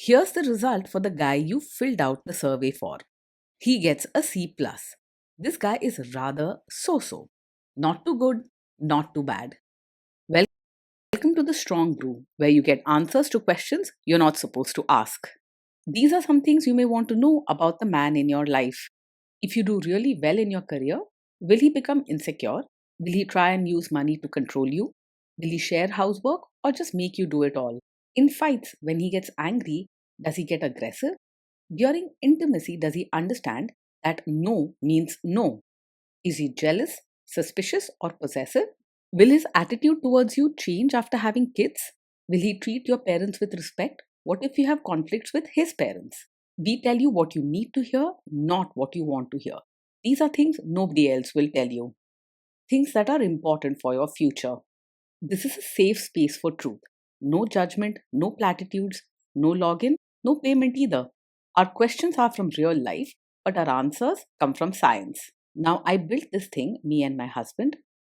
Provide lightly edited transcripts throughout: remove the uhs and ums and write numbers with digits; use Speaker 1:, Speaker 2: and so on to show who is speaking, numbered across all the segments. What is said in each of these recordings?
Speaker 1: Here's the result for the guy you filled out the survey for. He gets a C+. This guy is rather so-so. Not too good, not too bad. Welcome to the Strong Brew, where you get answers to questions you're not supposed to ask. These are some things you may want to know about the man in your life. If you do really well in your career, will he become insecure? Will he try and use money to control you? Will he share housework or just make you do it all? In fights, when he gets angry, does he get aggressive? During intimacy, does he understand that no means no? Is he jealous, suspicious, or possessive? Will his attitude towards you change after having kids? Will he treat your parents with respect? What if you have conflicts with his parents? We tell you what you need to hear, not what you want to hear. These are things nobody else will tell you. Things that are important for your future. This is a safe space for truth. No judgment, no platitudes, no login, no payment either. Our questions are from real life, but our answers come from science. Now, I built this thing, me and my husband,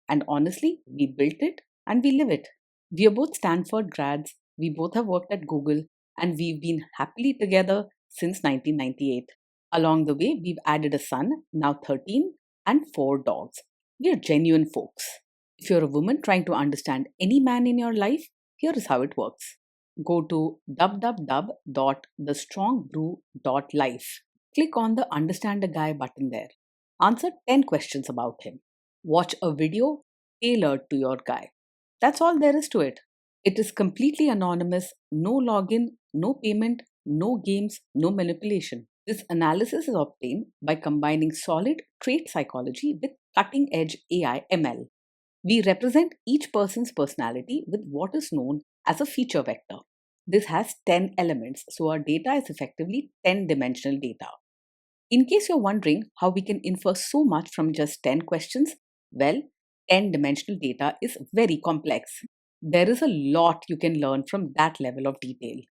Speaker 1: and honestly, we built it and we live it. We are both Stanford grads, we both have worked at Google, and we've been happily together since 1998. Along the way, we've added a son, now 13, and 4 dogs. We are genuine folks. If you're a woman trying to understand any man in your life, here is how it works. Go to www.thestrongbrew.life. Click on the Understand a Guy button there. Answer 10 questions about him. Watch a video tailored to your guy. That's all there is to it. It is completely anonymous, no login, no payment, no games, no manipulation. This analysis is obtained by combining solid trait psychology with cutting edge AI ML. We represent each person's personality with what is known as a feature vector. This has 10 elements, so our data is effectively 10-dimensional data. In case you're wondering how we can infer so much from just 10 questions, well, 10-dimensional data is very complex. There is a lot you can learn from that level of detail.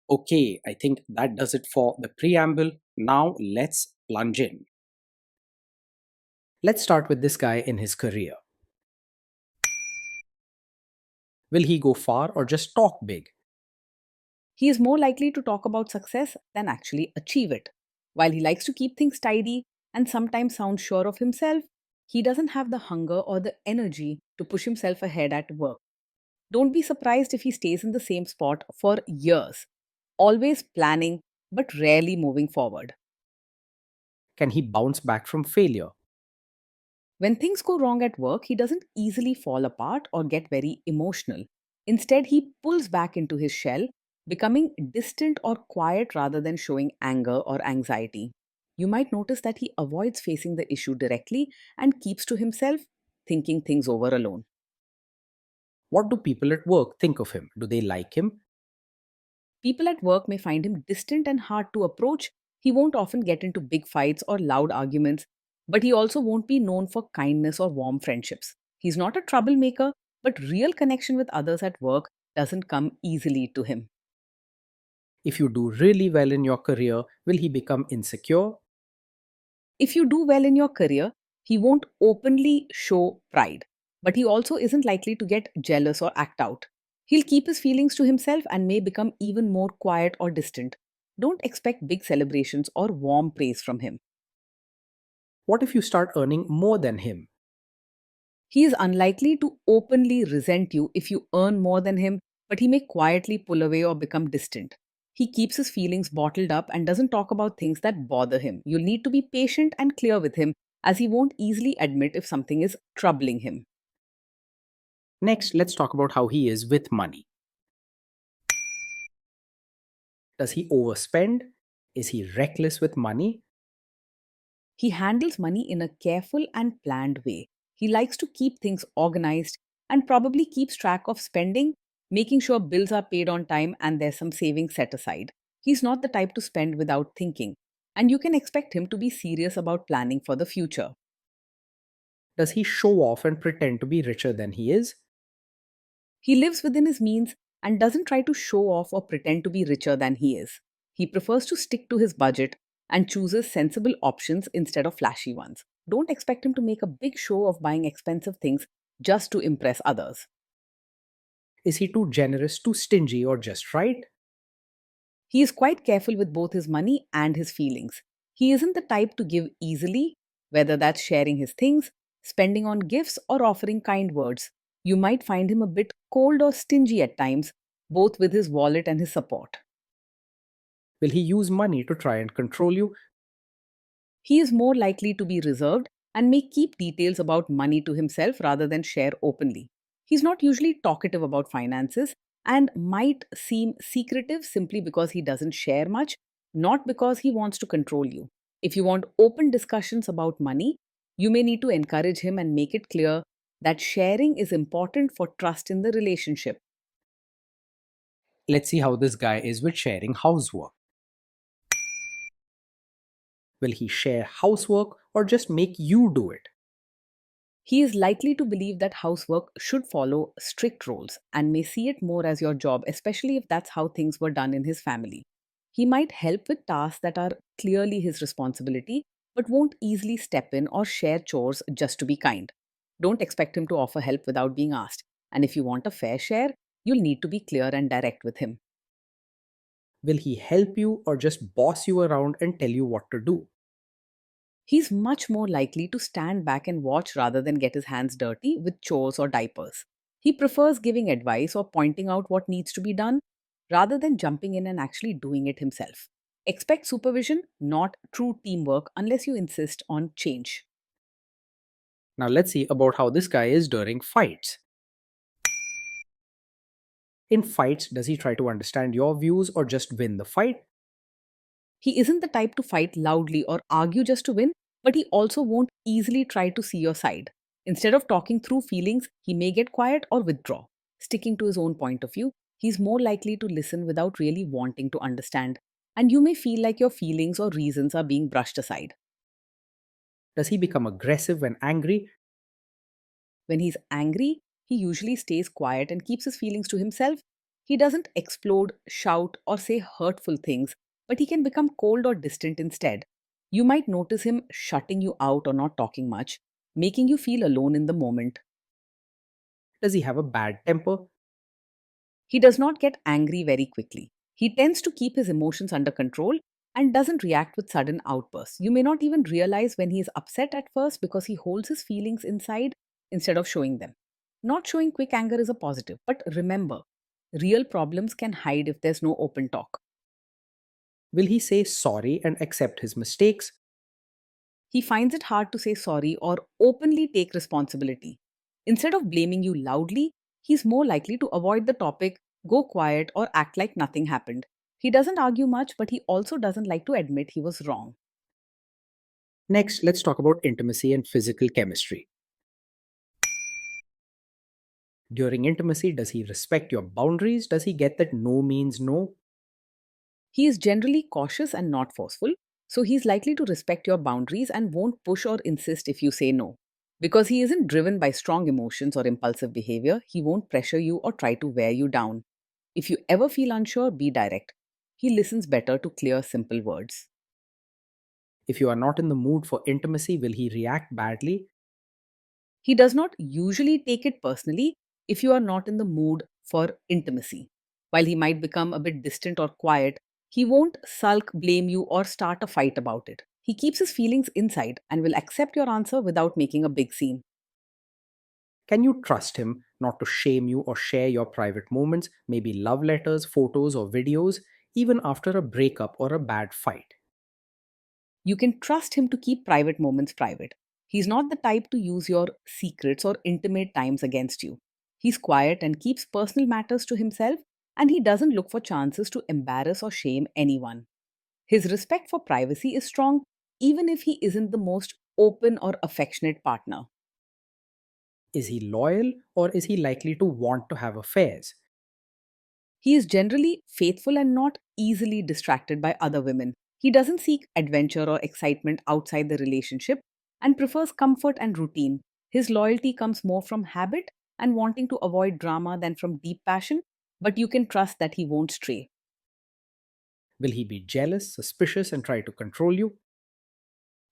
Speaker 2: Okay, I think that does it for the preamble. Now let's plunge in. Let's start with this guy in his career. Will he go far or just talk big?
Speaker 1: He is more likely to talk about success than actually achieve it. While he likes to keep things tidy and sometimes sounds sure of himself, he doesn't have the hunger or the energy to push himself ahead at work. Don't be surprised if he stays in the same spot for years, always planning but rarely moving forward.
Speaker 2: Can he bounce back from failure?
Speaker 1: When things go wrong at work, he doesn't easily fall apart or get very emotional. Instead, he pulls back into his shell, becoming distant or quiet rather than showing anger or anxiety. You might notice that he avoids facing the issue directly and keeps to himself, thinking things over alone.
Speaker 2: What do people at work think of him? Do they like him?
Speaker 1: People at work may find him distant and hard to approach. He won't often get into big fights or loud arguments, but he also won't be known for kindness or warm friendships. He's not a troublemaker, but real connection with others at work doesn't come easily to him.
Speaker 2: If you do really well in your career, will he become insecure?
Speaker 1: If you do well in your career, he won't openly show pride, but he also isn't likely to get jealous or act out. He'll keep his feelings to himself and may become even more quiet or distant. Don't expect big celebrations or warm praise from him.
Speaker 2: What if you start earning more than him?
Speaker 1: He is unlikely to openly resent you if you earn more than him, but he may quietly pull away or become distant. He keeps his feelings bottled up and doesn't talk about things that bother him. You'll need to be patient and clear with him, as he won't easily admit if something is troubling him.
Speaker 2: Next, let's talk about how he is with money. Does he overspend? Is he reckless with money?
Speaker 1: He handles money in a careful and planned way. He likes to keep things organized and probably keeps track of spending, making sure bills are paid on time and there's some savings set aside. He's not the type to spend without thinking, and you can expect him to be serious about planning for the future.
Speaker 2: Does he show off and pretend to be richer than he is?
Speaker 1: He lives within his means and doesn't try to show off or pretend to be richer than he is. He prefers to stick to his budget and chooses sensible options instead of flashy ones. Don't expect him to make a big show of buying expensive things just to impress others.
Speaker 2: Is he too generous, too stingy, or just right?
Speaker 1: He is quite careful with both his money and his feelings. He isn't the type to give easily, whether that's sharing his things, spending on gifts, or offering kind words. You might find him a bit cold or stingy at times, both with his wallet and his support.
Speaker 2: Will he use money to try and control you?
Speaker 1: He is more likely to be reserved and may keep details about money to himself rather than share openly. He's not usually talkative about finances and might seem secretive simply because he doesn't share much, not because he wants to control you. If you want open discussions about money, you may need to encourage him and make it clear that sharing is important for trust in the relationship.
Speaker 2: Let's see how this guy is with sharing housework. Will he share housework or just make you do it?
Speaker 1: He is likely to believe that housework should follow strict rules and may see it more as your job, especially if that's how things were done in his family. He might help with tasks that are clearly his responsibility, but won't easily step in or share chores just to be kind. Don't expect him to offer help without being asked. And if you want a fair share, you'll need to be clear and direct with him.
Speaker 2: Will he help you or just boss you around and tell you what to do?
Speaker 1: He's much more likely to stand back and watch rather than get his hands dirty with chores or diapers. He prefers giving advice or pointing out what needs to be done rather than jumping in and actually doing it himself. Expect supervision, not true teamwork, unless you insist on change.
Speaker 2: Now let's see about how this guy is during fights. In fights, does he try to understand your views or just win the fight?
Speaker 1: He isn't the type to fight loudly or argue just to win, but he also won't easily try to see your side. Instead of talking through feelings, he may get quiet or withdraw. Sticking to his own point of view, he's more likely to listen without really wanting to understand. And you may feel like your feelings or reasons are being brushed aside.
Speaker 2: Does he become aggressive when angry?
Speaker 1: When he's angry, he usually stays quiet and keeps his feelings to himself. He doesn't explode, shout, or say hurtful things, but he can become cold or distant instead. You might notice him shutting you out or not talking much, making you feel alone in the moment.
Speaker 2: Does he have a bad temper?
Speaker 1: He does not get angry very quickly. He tends to keep his emotions under control and doesn't react with sudden outbursts. You may not even realize when he is upset at first because he holds his feelings inside instead of showing them. Not showing quick anger is a positive, but remember, real problems can hide if there's no open talk.
Speaker 2: Will he say sorry and accept his mistakes?
Speaker 1: He finds it hard to say sorry or openly take responsibility. Instead of blaming you loudly, he's more likely to avoid the topic, go quiet, or act like nothing happened. He doesn't argue much, but he also doesn't like to admit he was wrong.
Speaker 2: Next, let's talk about intimacy and physical chemistry. During intimacy, does he respect your boundaries? Does he get that no means no?
Speaker 1: He is generally cautious and not forceful, so he's likely to respect your boundaries and won't push or insist if you say no. Because he isn't driven by strong emotions or impulsive behavior, he won't pressure you or try to wear you down. If you ever feel unsure, be direct. He listens better to clear, simple words.
Speaker 2: If you are not in the mood for intimacy, will he react badly?
Speaker 1: He does not usually take it personally if you are not in the mood for intimacy. While he might become a bit distant or quiet, he won't sulk, blame you, or start a fight about it. He keeps his feelings inside and will accept your answer without making a big scene.
Speaker 2: Can you trust him not to shame you or share your private moments, maybe love letters, photos, or videos, even after a breakup or a bad fight?
Speaker 1: You can trust him to keep private moments private. He's not the type to use your secrets or intimate times against you. He's quiet and keeps personal matters to himself, and he doesn't look for chances to embarrass or shame anyone. His respect for privacy is strong, even if he isn't the most open or affectionate partner.
Speaker 2: Is he loyal or is he likely to want to have affairs?
Speaker 1: He is generally faithful and not easily distracted by other women. He doesn't seek adventure or excitement outside the relationship and prefers comfort and routine. His loyalty comes more from habit and wanting to avoid drama than from deep passion, but you can trust that he won't stray.
Speaker 2: Will he be jealous, suspicious, and try to control you?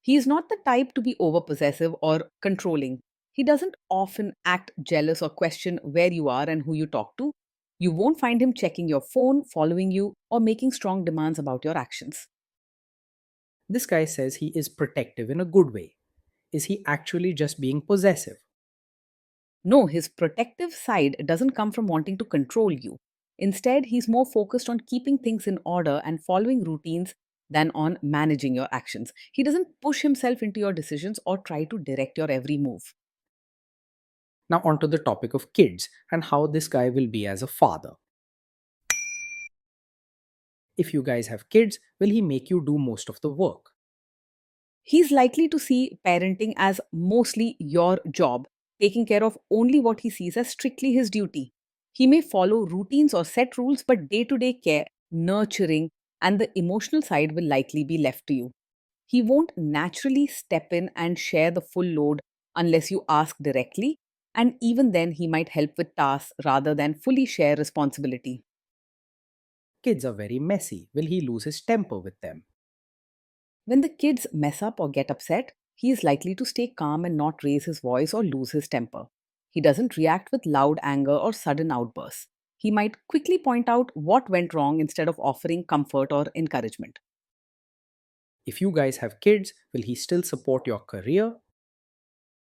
Speaker 1: He is not the type to be overpossessive or controlling. He doesn't often act jealous or question where you are and who you talk to. You won't find him checking your phone, following you, or making strong demands about your actions.
Speaker 2: This guy says he is protective in a good way. Is he actually just being possessive?
Speaker 1: No, his protective side doesn't come from wanting to control you. Instead, he's more focused on keeping things in order and following routines than on managing your actions. He doesn't push himself into your decisions or try to direct your every move.
Speaker 2: Now, onto the topic of kids and how this guy will be as a father. If you guys have kids, will he make you do most of the work?
Speaker 1: He's likely to see parenting as mostly your job, taking care of only what he sees as strictly his duty. He may follow routines or set rules, but day to day care, nurturing, and the emotional side will likely be left to you. He won't naturally step in and share the full load unless you ask directly, and even then, he might help with tasks rather than fully share responsibility.
Speaker 2: Kids are very messy. Will he lose his temper with them?
Speaker 1: When the kids mess up or get upset, he is likely to stay calm and not raise his voice or lose his temper. He doesn't react with loud anger or sudden outbursts. He might quickly point out what went wrong instead of offering comfort or encouragement.
Speaker 2: If you guys have kids, will he still support your career?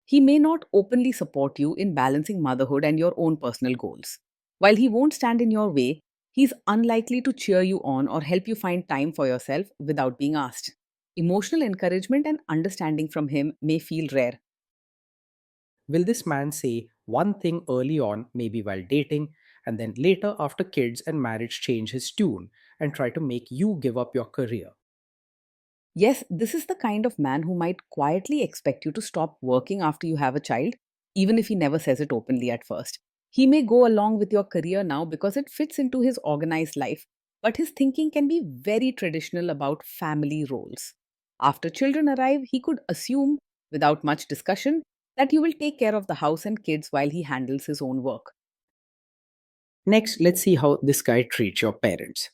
Speaker 1: He may not openly support you in balancing motherhood and your own personal goals. While he won't stand in your way, he's unlikely to cheer you on or help you find time for yourself without being asked. Emotional encouragement and understanding from him may feel rare.
Speaker 2: Will this man say one thing early on, maybe while dating, and then later after kids and marriage change his tune and try to make you give up your career?
Speaker 1: Yes, this is the kind of man who might quietly expect you to stop working after you have a child, even if he never says it openly at first. He may go along with your career now because it fits into his organized life, but his thinking can be very traditional about family roles. After children arrive, he could assume, without much discussion, that you will take care of the house and kids while he handles his own work.
Speaker 2: Next, let's see how this guy treats your parents.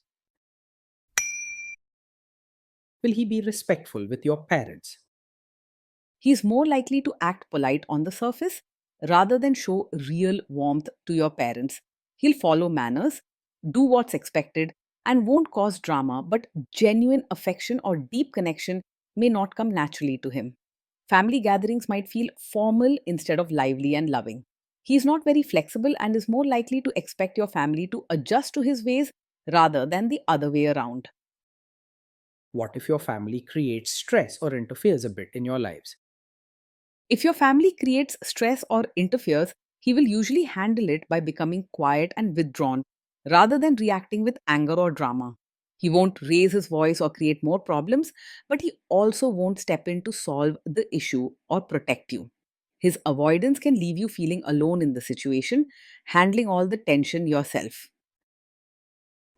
Speaker 2: Will he be respectful with your parents?
Speaker 1: He's more likely to act polite on the surface rather than show real warmth to your parents. He'll follow manners, do what's expected, and won't cause drama, but genuine affection or deep connection may not come naturally to him. Family gatherings might feel formal instead of lively and loving. He's not very flexible and is more likely to expect your family to adjust to his ways rather than the other way around.
Speaker 2: What if your family creates stress or interferes a bit in your lives?
Speaker 1: If your family creates stress or interferes, he will usually handle it by becoming quiet and withdrawn rather than reacting with anger or drama. He won't raise his voice or create more problems, but he also won't step in to solve the issue or protect you. His avoidance can leave you feeling alone in the situation, handling all the tension yourself.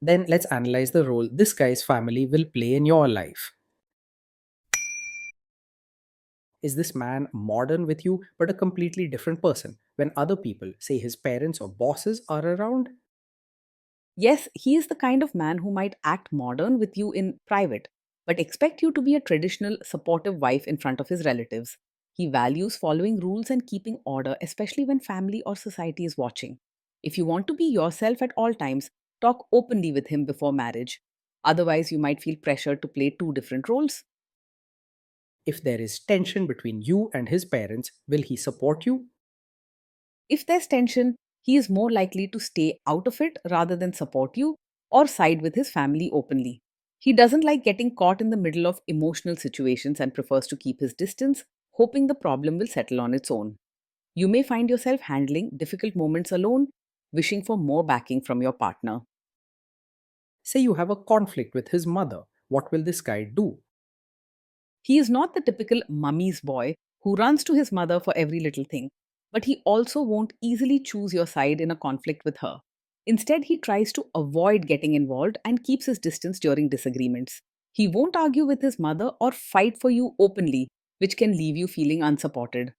Speaker 2: Then let's analyze the role this guy's family will play in your life. Is this man modern with you but a completely different person when other people, say his parents or bosses, are around?
Speaker 1: Yes, he is the kind of man who might act modern with you in private, but expect you to be a traditional, supportive wife in front of his relatives. He values following rules and keeping order, especially when family or society is watching. If you want to be yourself at all times, talk openly with him before marriage. Otherwise, you might feel pressured to play two different roles.
Speaker 2: If there is tension between you and his parents, will he support you?
Speaker 1: If there's tension, he is more likely to stay out of it rather than support you or side with his family openly. He doesn't like getting caught in the middle of emotional situations and prefers to keep his distance, hoping the problem will settle on its own. You may find yourself handling difficult moments alone, wishing for more backing from your partner.
Speaker 2: Say you have a conflict with his mother. What will this guy do?
Speaker 1: He is not the typical mummy's boy who runs to his mother for every little thing, but he also won't easily choose your side in a conflict with her. Instead, he tries to avoid getting involved and keeps his distance during disagreements. He won't argue with his mother or fight for you openly, which can leave you feeling unsupported.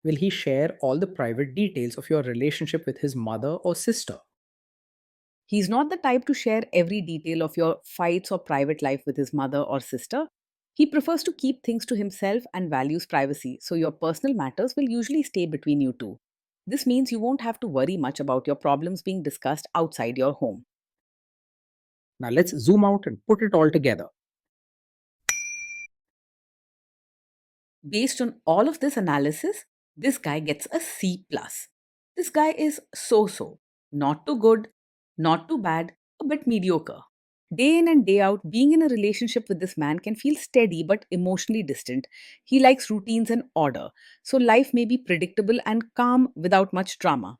Speaker 2: Will he share all the private details of your relationship with his mother or sister?
Speaker 1: He's not the type to share every detail of your fights or private life with his mother or sister. He prefers to keep things to himself and values privacy, so your personal matters will usually stay between you two. This means you won't have to worry much about your problems being discussed outside your home.
Speaker 2: Now let's zoom out and put it all together.
Speaker 1: Based on all of this analysis, this guy gets a C plus. This guy is so so, not too good, not too bad, a bit mediocre. Day in and day out, being in a relationship with this man can feel steady but emotionally distant. He likes routines and order, so life may be predictable and calm without much drama.